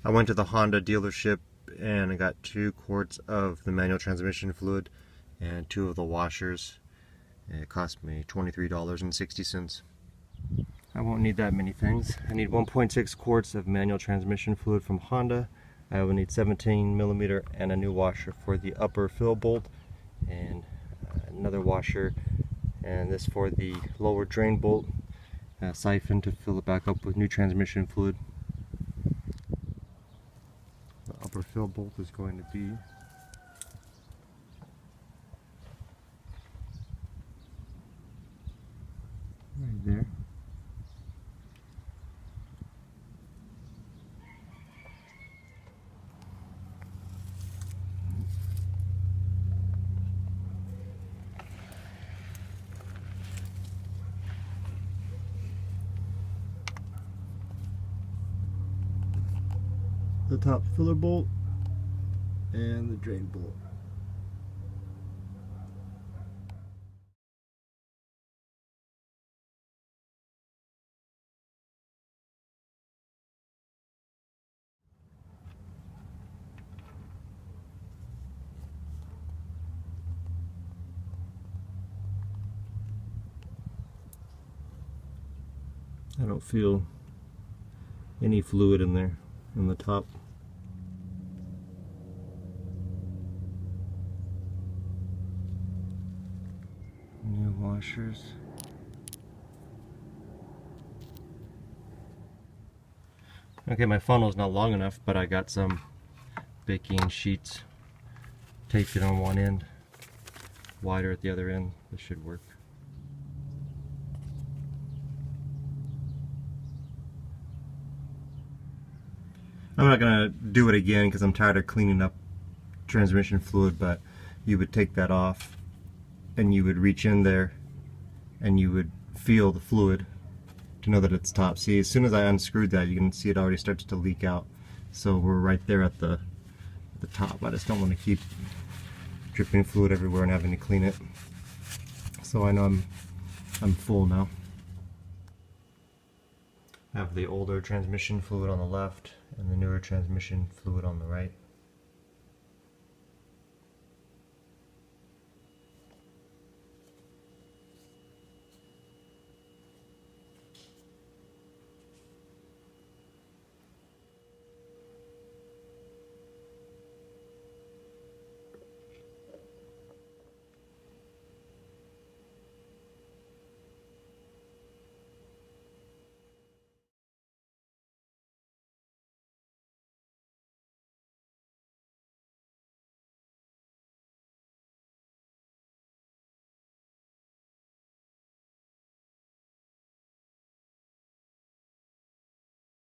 I went to the Honda dealership and I got 2 quarts of the manual transmission fluid and 2 of the washers. It cost me $23.60. I won't need that many things. I need 1.6 quarts of manual transmission fluid from Honda. I will need 17mm and a new washer for the upper fill bolt, and another washer, and this for the lower drain bolt, siphon to fill it back up with new transmission fluid. The upper fill bolt is going to be right there. The top filler bolt and the drain bolt. I don't feel any fluid in there in the top. New washers. Okay, my funnel's not long enough, but I got some baking sheets, taped it on one end, wider at the other end. This should work. I'm not gonna do it again because I'm tired of cleaning up transmission fluid, but you would take that off and you would reach in there and you would feel the fluid to know that it's top. See, as soon as I unscrewed that, you can see it already starts to leak out. So we're right there at the top. I just don't want to keep dripping fluid everywhere and having to clean it. So I know I'm full now. I have the older transmission fluid on the left and the newer transmission fluid on the right.